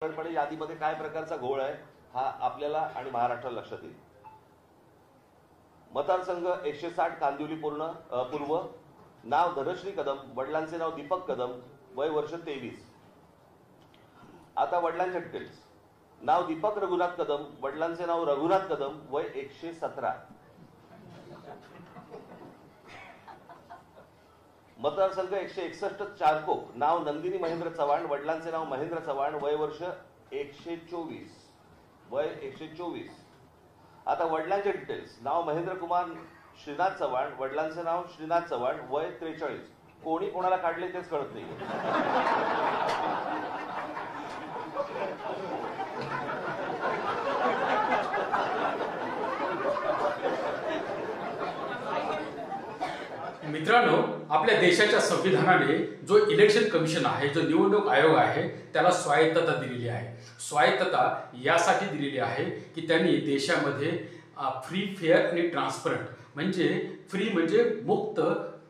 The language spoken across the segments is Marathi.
साधारणपणे यादीमध्ये काय प्रकारचा घोळ आहे हा आपल्याला आणि महाराष्ट्राला लक्षात येईल. मतदारसंघ 160 कांदिवली पूर्व. नाव धनश्री कदम, वडिलांचे नाव दीपक कदम, वय वर्ष 23. आता वडिलांचे डिटेल्स. नाव दीपक रघुनाथ कदम, वडिलांचे नाव रघुनाथ कदम, वय 117. मतदारसंघ 161 चारकोप. नाव नंदिनी महेंद्र चव्हाण, वडिलांचे नाव महेंद्र चव्हाण, वय वर्ष 124. वय 124. आता वडिलांचे डिटेल्स. नाव महेंद्र कुमार श्रीनाथ चव्हाण, वडिलांचे नाव श्रीनाथ चव्हाण, वय 43. कोणी कोणाला काढले तेच कळत नाही. मित्रांनो, आपल्या देशाच्या संविधानाने जो इलेक्शन कमिशन आहे, जो निवडणूक आयोग आहे, त्याला स्वायत्तता दिलेली आहे. स्वायत्तता यासाठी दिलेली आहे की त्यांनी देशामध्ये फ्री, फेअर आणि ट्रान्सपरंट, म्हणजे फ्री म्हणजे मुक्त,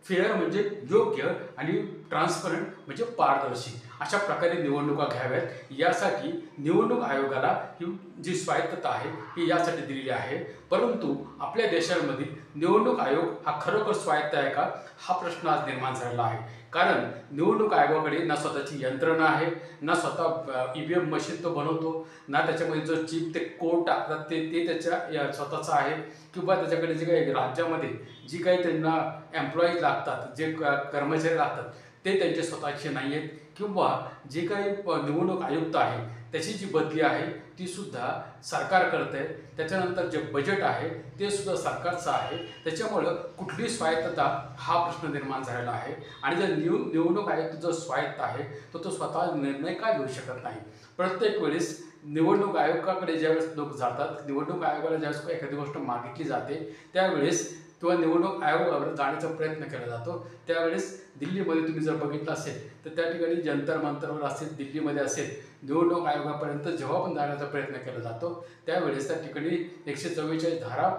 फेअर म्हणजे योग्य आणि ट्रान्सपरंट म्हणजे पारदर्शी, अशा प्रकारे निवडणुका घ्याव्यात. यासाठी निवडणूक आयोगाला ही जी स्वायत्तता आहे ही यासाठी दिलेली आहे. परंतु आपल्या देशामधील निवडणूक आयोग हा खरोखर स्वायत्त आहे का, हा प्रश्न आज निर्माण झालेला आहे. कारण निवडणूक आयोगाकडे ना स्वतःची यंत्रणा आहे, ना स्वतः EVM मशीन तो बनवतो, ना त्याच्यामध्ये जो चिप ते कोड टाकतात ते त्याच्या स्वतःचं आहे, किंवा त्याच्याकडे जे काही राज्यामध्ये जी काही त्यांना एम्प्लॉईज लागतात, जे कर्मचारी लागतात ते त्यांचे स्वतःचे नाही आहेत, किंवा जे काही निवडणूक आयुक्त आहे त्याची जी बदली आहे ती सुद्धा सरकार करते. त्याच्यानंतर जे बजेट आहे ते सुद्धा सरकारचं आहे. त्याच्यामुळं कुठली स्वायत्तता हा प्रश्न निर्माण झालेला आहे. आणि जर निवडणूक आयुक्त जो स्वायत्त आहे तो स्वतः निर्णय का घेऊ शकत नाही. प्रत्येक वेळेस निवडणूक आयोगाकडे ज्यावेळेस लोक जातात, निवडणूक आयोगाला ज्यावेळेस एखादी गोष्ट मागितली जाते त्यावेळेस किंवा निवडणूक आयोगावर जाण्याचा प्रयत्न केला जातो, त्यावेळेस दिल्लीमध्ये तुम्ही जर बघितलं असेल तर त्या ठिकाणी जंतर मंतरवर असेल, दिल्लीमध्ये असेल, निवडणूक आयोगापर्यंत जेव्हा पण जाण्याचा प्रयत्न केला जातो त्यावेळेस त्या ठिकाणी 144 धारा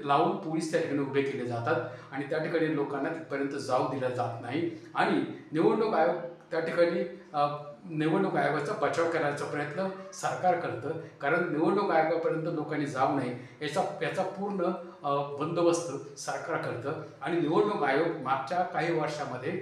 लावून पोलीस त्या ठिकाणी उभे केले जातात आणि त्या ठिकाणी लोकांना तिथपर्यंत जाऊ दिला जात नाही. आणि निवडणूक आयोग त्या ठिकाणी निवडणूक आयोगाचा बचाव करण्याचा प्रयत्न सरकार करतं, कारण निवडणूक आयोगापर्यंत लोकांनी जाऊ नये याचा पूर्ण बंदोबस्त सरकार करतं. आणि निवडणूक आयोग मागच्या काही वर्षामध्ये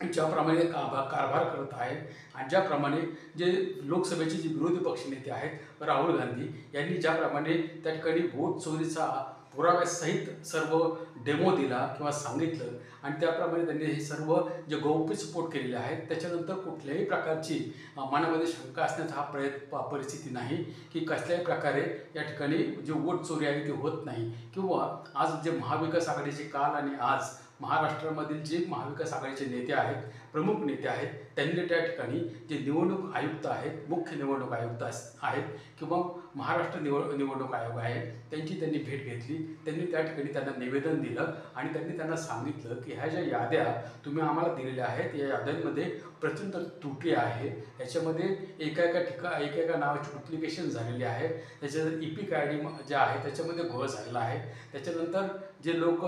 ज्याप्रमाणे कारभार करत आहे आणि ज्याप्रमाणे जे लोकसभेचे जे विरोधी पक्षनेते आहेत राहुल गांधी यांनी ज्याप्रमाणे त्या ठिकाणी वोट चोरीचा पुराव्यासहित सर्व डेमो दिला किंवा सांगितलं आणि त्याप्रमाणे त्यांनी हे सर्व जे गौप्यस्फोट केलेले आहेत, त्याच्यानंतर कुठल्याही प्रकारची मनामध्ये शंका असण्याचा हा परिस्थिती नाही की कसल्याही प्रकारे या ठिकाणी जे वोट चोरी आहे ती होत नाही. किंवा आज जे महाविकास आघाडीचे काल आणि आज महाराष्ट्रामधील जे महाविकास आघाडीचे नेते आहेत, प्रमुख नेते आहेत, त्यांनी त्या ठिकाणी जे निवडणूक आयुक्त आहेत, मुख्य निवडणूक आयुक्त आहेत किंवा महाराष्ट्र निवडणूक आयोग आहे त्यांची त्यांनी भेट घेतली. त्यांनी त्या ठिकाणी त्यांना निवेदन दिलं आणि त्यांनी त्यांना सांगितलं की ह्या ज्या याद्या तुम्ही आम्हाला दिलेल्या आहेत या याद्यांमध्ये प्रचंड त्रुटी आहे, याच्यामध्ये एका नावाची डुप्लिकेशन झालेली आहे, त्याच्या EPIC ID जे आहे त्याच्यामध्ये घोळ झालेला आहे. त्याच्यानंतर जे लोक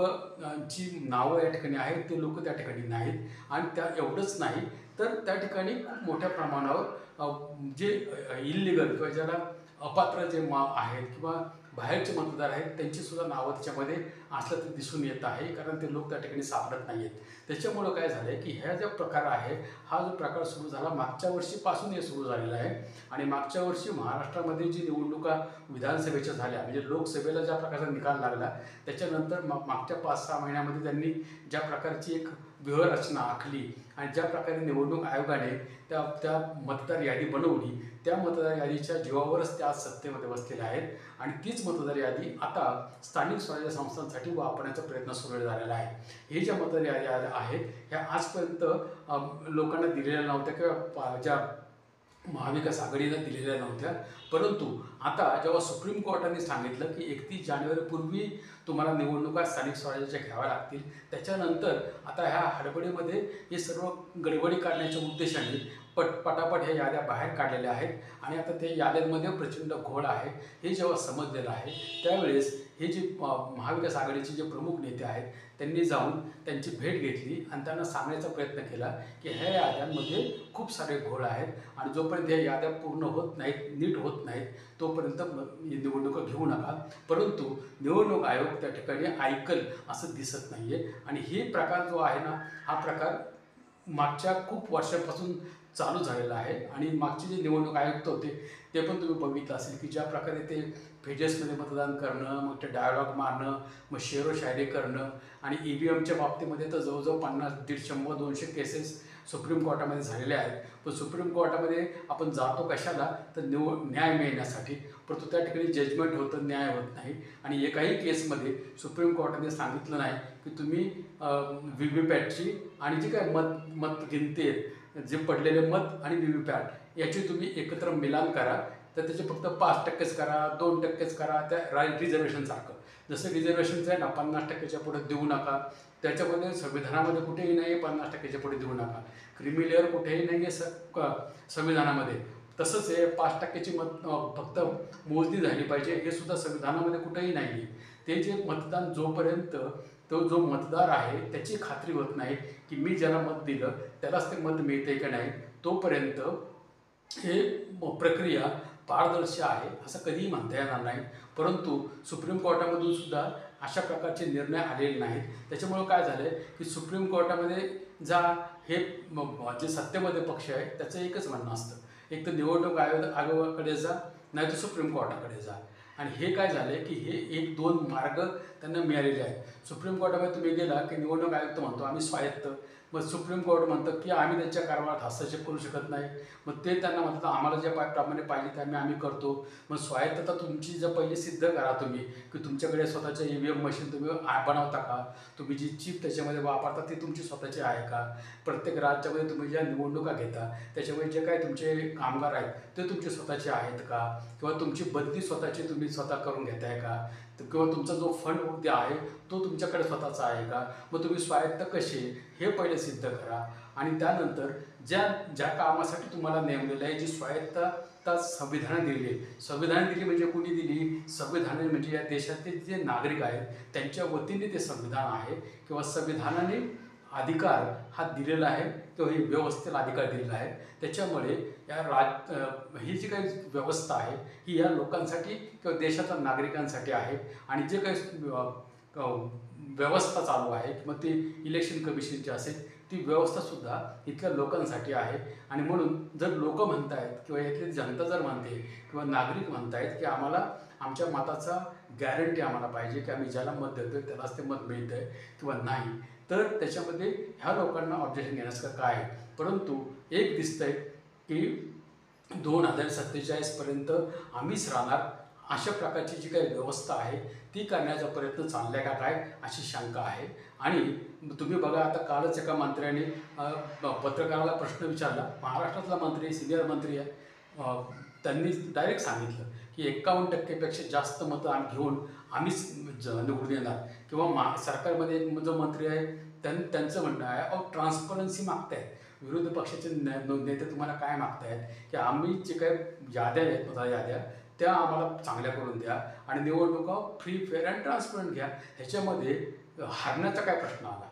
जी नावं या ठिकाणी आहेत ते लोक त्या ठिकाणी नाहीत. आणि त्या एवढंच नाही तर त्या ठिकाणी खूप मोठ्या प्रमाणावर जे इल्लिगल किंवा ज्याला अपात्र जे आहेत किंवा बाहेरचे मतदार आहेत त्यांची सुद्धा नावं त्याच्यामध्ये असलं ते दिसून येत आहे, कारण ते लोक त्या ठिकाणी सापडत नाही आहेत. त्याच्यामुळं काय झालं आहे की ह्या जो प्रकार आहे हा जो प्रकार सुरू झाला मागच्या वर्षीपासून हे सुरू झालेला आहे. आणि मागच्या वर्षी महाराष्ट्रामध्ये जी निवडणुका विधानसभेच्या झाल्या, म्हणजे लोकसभेला ज्या प्रकारचा निकाल लागला त्याच्यानंतर मागच्या 5-6 महिन्यामध्ये त्यांनी ज्या प्रकारची एक व्यूहरचना आखली आणि ज्या प्रकारे निवडणूक आयोगाने त्या मतदार यादी बनवली, त्या मतदार यादीच्या जीवावरच त्या सत्तेमध्ये बसलेल्या आहेत. आणि तीच मतदार यादी आता स्थानिक स्वराज्य संस्थांसाठी वापरण्याचा प्रयत्न सुरू झालेला आहे. हे ज्या मतदार याद्या आहेत ह्या आजपर्यंत लोकांना दिलेल्या नव्हत्या किंवा ज्या महाविकास आघाडीला दिलेल्या नव्हत्या. परंतु आता जेव्हा सुप्रीम कोर्टाने सांगितलं की 31 जानेवारीपूर्वी तुम्हाला निवडणुका स्थानिक स्वराज्याच्या घ्याव्या लागतील, त्याच्यानंतर आता ह्या हडबडीमध्ये हे सर्व गडबडी करण्याच्या उद्देशाने पटापट ह्या याद्या बाहेर काढलेल्या आहेत आणि आता ते याद्यांमध्ये प्रचंड घोळ आहे हे जेव्हा समजलेलं आहे त्यावेळेस हे जे महाविकास आघाडीचे जे प्रमुख नेते आहेत त्यांनी जाऊन त्यांची भेट घेतली आणि त्यांना सांगण्याचा प्रयत्न केला की ह्या याद्यांमध्ये खूप सारे घोळ आहेत आणि जोपर्यंत ह्या याद्या पूर्ण होत नाहीत, नीट होत नाहीत, तोपर्यंत निवडणुका घेऊ नका. परंतु निवडणूक आयोग त्या ठिकाणी ऐकल असं दिसत नाही आहे आणि हे प्रकार जो आहे ना, हा प्रकार मागच्या खूप वर्षापासून चालू झालेला आहे. आणि मागचे जे निवडणूक आयुक्त होते ते पण तुम्ही बघितलं असेल की ज्या प्रकारे ते पेजेसमध्ये मतदान करणं, मग ते डायलॉग मारणं, मग शेरोशायरी करणं आणि EVMच्या बाबतीमध्ये तर जवळजवळ 50, 150, 200 केसेस सुप्रीम कोर्टामध्ये झालेल्या आहेत. पण सुप्रीम कोर्टामध्ये आपण जातो कशाला, तर न्याय मिळण्यासाठी. परंतु त्या ठिकाणी जजमेंट होतं, न्याय होत नाही. आणि एकाही केसमध्ये सुप्रीम कोर्टाने सांगितलं नाही की तुम्ही VVPATची आणि जी काय मतगिनती आहे, जे पडलेले मत आणि VVPAT याची तुम्ही एकत्र मिलान करा. तर त्याचे फक्त 5%च करा, 2%च करा. त्या रिझर्वेशनसारखं जसं रिझर्वेशनचं आहे ना, 50%च्या पुढे देऊ नका. त्याच्यामध्ये संविधानामध्ये कुठेही नाही आहे 50%च्या पुढे देऊ नका. क्रिमी लेअर कुठेही नाही आहे संविधानामध्ये. तसंच हे 5%ची फक्त मोजणी झाली पाहिजे हे सुद्धा संविधानामध्ये कुठेही नाही आहे. ते जे मतदान जोपर्यंत तो जो मतदार आहे त्याची खात्री होत नाही की मी ज्याला मत दिलं त्यालाच ते मत मिळते का नाही, तोपर्यंत हे प्रक्रिया पारदर्शी आहे असं कधीही म्हणता येणार नाही. परंतु सुप्रीम कोर्टामधून सुद्धा अशा प्रकारचे निर्णय आलेले नाहीत. त्याच्यामुळं काय झालं आहे की सुप्रीम कोर्टामध्ये हे जे सत्तेमध्ये पक्ष आहे त्याचं एकच म्हणणं असतं, एक तर निवडणूक आयोगाकडे जा, नाही तर सुप्रीम कोर्टाकडे जा. आणि हे काय झालं आहे की हे 1-2 मार्ग त्यांना मिळालेले आहेत. सुप्रीम कोर्टामध्ये तुम्ही गेला की निवडणूक आयुक्त म्हणतो आम्ही स्वायत्त, मग सुप्रीम कोर्ट म्हणतं की आम्ही त्यांच्या कारभारात हस्तक्षेप करू शकत नाही. मग ते त्यांना म्हणतात आम्हाला ज्या प्रमाणे पाहिजे ते आम्ही करतो. मग स्वायत्तता तुमची जर पहिली सिद्ध करा तुम्ही की तुमच्याकडे स्वतःच्या EVM मशीन तुम्ही बनवता का, तुम्ही जी चिप त्याच्यामध्ये वापरता ती तुमची स्वतःची आहे का, प्रत्येक राज्यामध्ये तुम्ही ज्या निवडणुका घेता त्याच्यामध्ये जे काय तुमचे कामगार आहेत ते तुमचे स्वतःचे आहेत का, किंवा तुमची बदली स्वतःची तुम्ही स्वतः करून घेताय का, किंवा तुमचा जो फंड उद्या आहे तो तुमच्याकडे स्वतःचा आहे का. मग तुम्ही स्वायत्त कसे हे पहिले सिद्ध करा. आणि त्यानंतर ज्या कामासाठी तुम्हाला नेमलेलं आहे, जी स्वायत्तता संविधानाने दिली आहे, संविधानाने दिली म्हणजे कुणी दिली, संविधानाने म्हणजे या देशातील जे नागरिक आहेत त्यांच्या वतीने ते संविधान आहे किंवा संविधानाने अधिकार हा दिलेला आहे किंवा ही व्यवस्थेला अधिकार दिलेला आहे. त्याच्यामुळे ही जी काही व्यवस्था आहे ही या लोकांसाठी किंवा देशाच्या नागरिकांसाठी आहे. आणि जे काही व्यवस्था चालू आहे किंवा ती इलेक्शन कमिशनची असेल ती व्यवस्थासुद्धा इथल्या लोकांसाठी आहे. आणि म्हणून जर लोक म्हणत आहेत किंवा इथली जनता जर म्हणते किंवा नागरिक म्हणत आहेत की आम्हाला आमच्या मताचा गॅरंटी आम्हाला पाहिजे की आम्ही ज्याला मत देतो आहे त्यालाच ते मत मिळतं आहे किंवा नाही, तर त्याच्यामध्ये ह्या लोकांना ऑब्जेक्शन घेण्यासारखं काय आहे. परंतु एक दिसतंय की 2047पर्यंत आम्हीच राहणार अशा प्रकारची जी काही व्यवस्था आहे ती करण्याचा प्रयत्न चालला का काय अशी शंका आहे. आणि तुम्ही बघा आता कालच एका मंत्र्याने पत्रकाराला प्रश्न विचारला, महाराष्ट्रातला मंत्री सिनियर मंत्री आहे, त्यांनी डायरेक्ट सांगितलं की 51%पेक्षा जास्त मतं घेऊन आम्हीच निवडून येणार. किंवा सरकारमध्ये एक जो मंत्री आहे त्यांचं म्हणणं आहे ट्रान्सपरन्सी मागतायत विरोधी पक्षाचे नेते, तुम्हाला काय मागतायत की आम्ही जे काही याद्या आहेत याद्या त्या आम्हाला चांगल्या करून द्या आणि निवडणुका फ्री, फेअर अँड ट्रान्सपरंट घ्या. ह्याच्यामध्ये हारण्याचा काय प्रश्न आला.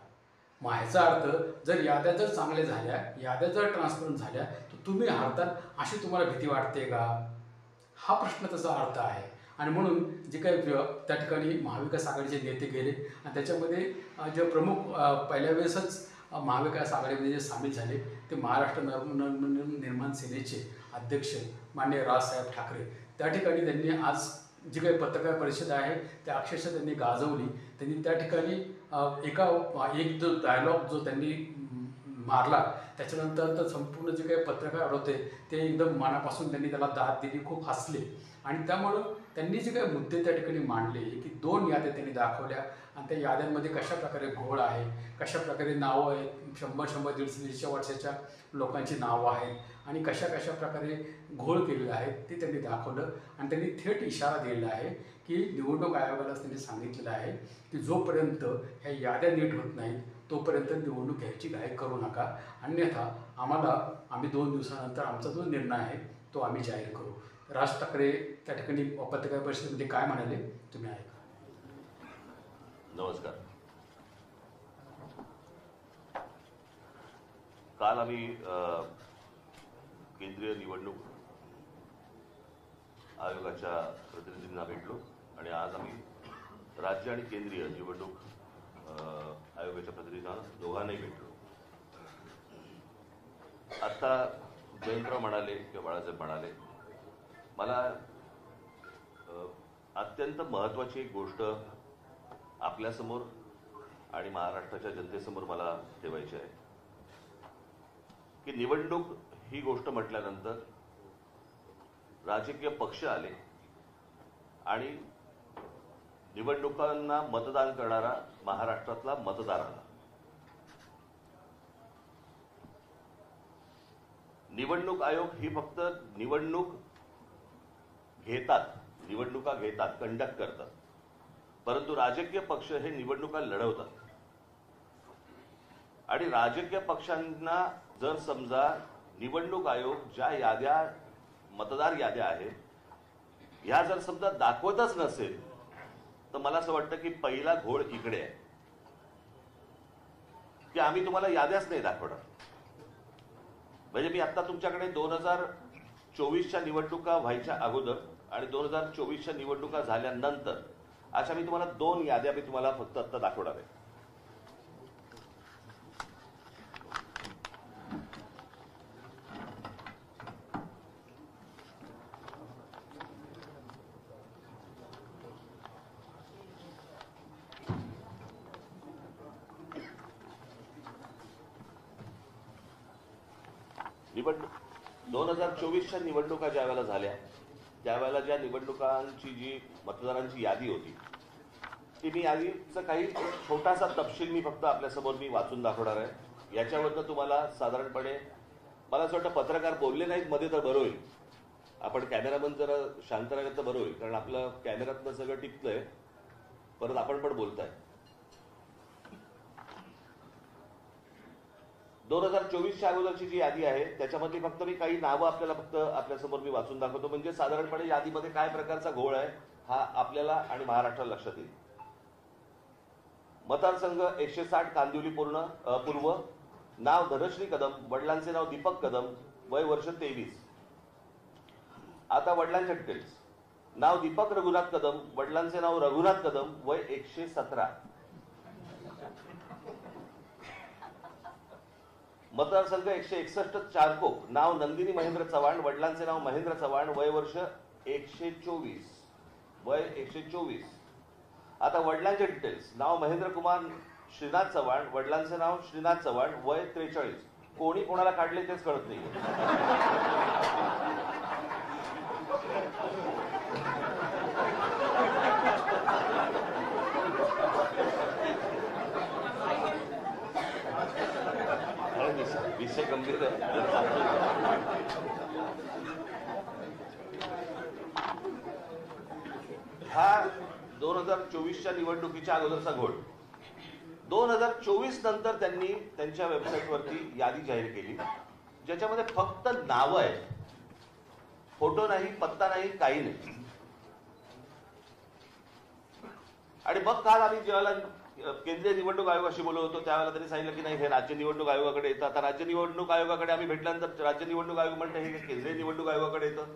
मग ह्याचा अर्थ जर याद्या जर चांगल्या झाल्या, याद्या जर ट्रान्सपरंट झाल्या तर तुम्ही हारतात अशी तुम्हाला भीती वाटते का, हा प्रश्न त्याचा अर्थ आहे. आणि म्हणून जे काही त्या ठिकाणी महाविकास आघाडीचे नेते गेले आणि त्याच्यामध्ये जे प्रमुख पहिल्या वेळेसच महाविकास आघाडीमध्ये जे सामील झाले ते महाराष्ट्र निर्माण सेनेचे अध्यक्ष माननीय राजसाहेब ठाकरे. त्या ठिकाणी त्यांनी आज जी काही पत्रकार परिषद आहे त्या अक्षरशः त्यांनी गाजवली. त्यांनी त्या ठिकाणी एक जो डायलॉग जो त्यांनी मारला त्याच्यानंतर तर संपूर्ण जे काही पत्रकार होते ते एकदम मनापासून त्यांनी त्याला दाद दिली, खूप हसले. आणि त्यामुळं त्यांनी जे काही मुद्दे त्या ठिकाणी मांडले की 2 याद्या त्यांनी दाखवल्या आणि त्या याद्यांमध्ये कशा प्रकारे घोळ आहे, कशा प्रकारे नावं आहेत, 100, 150 वर्षाच्या लोकांची नावं आहेत आणि कशा प्रकारे घोळ केलेले आहेत ते त्यांनी दाखवलं. आणि त्यांनी थेट इशारा दिलेला आहे की निवडणूक आयोगालाच त्यांनी सांगितलेलं आहे की जोपर्यंत ह्या याद्या नीट होत नाहीत तोपर्यंत निवडणूक घ्यायची घाई करू नका, अन्यथा आम्ही 2 दिवसानंतर आमचा जो निर्णय आहे तो आम्ही जाहीर करू. राज ठाकरे त्या ठिकाणी पत्रकार परिषदेमध्ये काय म्हणाले तुम्ही ऐका. नमस्कार. काल आम्ही केंद्रीय निवडणूक आयोगाच्या प्रतिनिधींना भेटलो आणि आज आम्ही राज्य आणि केंद्रीय निवडणूक आयोगाच्या प्रतिनिधींना दोघांनाही भेटलो. आता जयंतराव म्हणाले किंवा बाळासाहेब म्हणाले, मला अत्यंत महत्त्वाची एक गोष्ट आपल्यासमोर आणि महाराष्ट्राच्या जनतेसमोर मला ठेवायची आहे की निवडणूक ही गोष्ट म्हटल्यानंतर राजकीय पक्ष आले आणि निवडणुकांना मतदान करणारा महाराष्ट्रातला मतदार आला. निवडणूक आयोग ही फक्त निवडणुका घेतात, कंडक्ट करतात, परंतु राजकीय पक्ष हे निवडणुका लढवतात. आणि राजकीय पक्षांना जर समजा निवडणूक आयोग ज्या याद्या, मतदार याद्या आहेत, ह्या जर समजा दाखवतच नसेल तर मला असं वाटतं की पहिला घोळ इकडे आहे की आम्ही तुम्हाला याद्याच नाही दाखवणार. म्हणजे मी आता तुमच्याकडे 2024च्या निवडणुका व्हायच्या अगोदर आणि 2024च्या निवडणुका झाल्यानंतर अशा मी तुम्हाला 2 याद्या मी तुम्हाला फक्त आता दाखवणार आहे. निवडणूक 2024च्या निवडणुका ज्या वेळेला झाल्या त्यावेळेला ज्या निवडणुकांची जी मतदारांची यादी होती ती मी यादीचा काही छोटासा तपशील मी फक्त आपल्यासमोर मी वाचून दाखवणार आहे. याच्यावरनं तुम्हाला साधारणपणे मला असं वाटतं पत्रकार बोलले नाहीत मध्ये तर बरं होईल, आपण कॅमेरामन जरा शांत राहिलं तर बरं होईल, कारण आपलं कॅमेऱ्यातनं सगळं टिकतंय, परत आपण पण बोलताय. 2024च्या अगोदरची जी यादी आहे त्याच्यामध्ये फक्त मी काही नावं आपल्याला फक्त आपल्यासमोर मी वाचून दाखवतो, म्हणजे साधारणपणे यादीमध्ये काय प्रकारचा घोळ आहे हा आपल्याला आणि महाराष्ट्राला लक्षात येईल. मतदारसंघ 160 कांदिवली पूर्व, नाव धनश्री कदम, वडिलांचे नाव दीपक कदम, वय वर्ष 23. आता वडिलांच्या डिटेल्स. नाव दीपक रघुनाथ कदम, वडिलांचे नाव रघुनाथ कदम, वय 117. मतदारसंघ 161 चारकोप, नाव नंदिनी महेंद्र चव्हाण, वडिलांचे नाव महेंद्र चव्हाण, वय वर्ष 124. वय 124. आता वडिलांचे डिटेल्स. नाव महेंद्र कुमार श्रीनाथ चव्हाण, वडिलांचे नाव श्रीनाथ चव्हाण, वय 43. कोणी कोणाला काढले तेच कळत नाही. विषय गंभीर आहे. हा 2024च्या निवडणुकीच्या अगोदरचा घोळ. 2024 नंतर त्यांनी त्यांच्या वेबसाईटवरती यादी जाहीर केली ज्याच्यामध्ये फक्त नावं आहेत, फोटो नाही, पत्ता नाही, काही नाही. आणि मग काल आम्ही जेव्हा केंद्रीय निवडणूक आयोगाशी बोलत होतो त्यावेळेला त्यांनी सांगितलं की नाही, हे राज्य निवडणूक आयोगाकडे येतं. आता राज्य निवडणूक आयोगाकडे आम्ही भेटल्यानंतर राज्य निवडणूक आयोग म्हणतं हे केंद्रीय निवडणूक आयोगाकडे येतं.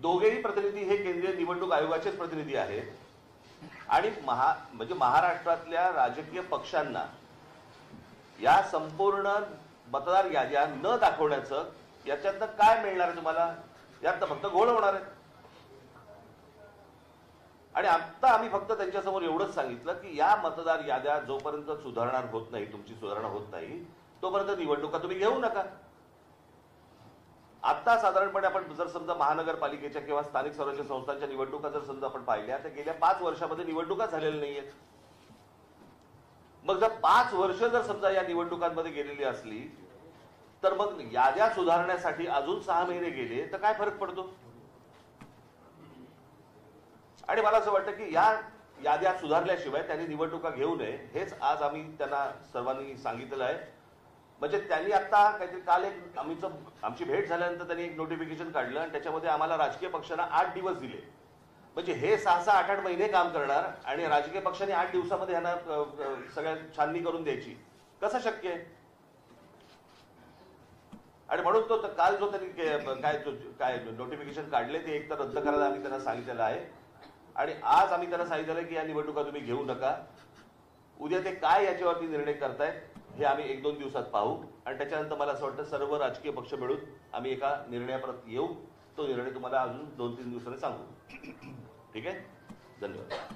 दोघेही प्रतिनिधी हे केंद्रीय निवडणूक आयोगाचेच प्रतिनिधी आहेत. आणि म्हणजे महाराष्ट्रातल्या राजकीय पक्षांना या संपूर्ण मतदार याद्या न दाखवण्याचं याच्यातनं काय मिळणार आहे तुम्हाला? यात फक्त घोळ होणार आहे. आणि आता आम्ही फक्त त्यांच्यासमोर एवढंच सांगितलं की या मतदार याद्या जोपर्यंत सुधारणा होत नाही, तुमची सुधारणा होत नाही, तोपर्यंत निवडणुका तुम्ही घेऊ नका. आता साधारणपणे आपण जर समजा महानगरपालिकेच्या किंवा स्थानिक स्वराज्य संस्थांच्या निवडणुका जर समजा आपण पाहिल्या तर गेल्या 5 वर्षामध्ये निवडणुका झालेल्या नाहीयेत. मग जर 5 वर्ष जर समजा या निवडणुकांमध्ये गेलेली असली तर मग याद्या सुधारण्यासाठी अजून 6 महिने गेले तर काय फरक पडतो? आणि मला असं वाटतं की याद्या सुधारल्याशिवाय त्यांनी निवडणुका घेऊ नये हेच आज आम्ही त्यांना सर्वांनी सांगितलेलं आहे. म्हणजे त्यांनी आता काहीतरी काल एक आमची भेट झाल्यानंतर त्यांनी एक नोटिफिकेशन काढलं आणि त्याच्यामध्ये आम्हाला राजकीय पक्षांना 8 दिवस दिले. म्हणजे हे 6-6, 8-8 महिने काम करणार आणि राजकीय पक्षांनी 8 दिवसामध्ये ह्यांना सगळ्या छाननी करून द्यायची, कसं शक्य आहे? आणि म्हणून तो काल जो त्यांनी काय नोटिफिकेशन काढले ते एक तर रद्द करायला आम्ही त्यांना सांगितलेलं आहे. आणि आज आम्ही त्यांना सांगितलेलं की या निवडणुका तुम्ही घेऊ नका. उद्या ते काय याच्यावरती निर्णय करतायत हे आम्ही 1-2 दिवसात पाहू आणि त्याच्यानंतर मला असं वाटतं सर्व राजकीय पक्ष मिळून आम्ही एका निर्णयापर्यंत येऊ. तो निर्णय तुम्हाला अजून 2-3 दिवसांनी सांगू. ठीक आहे, धन्यवाद.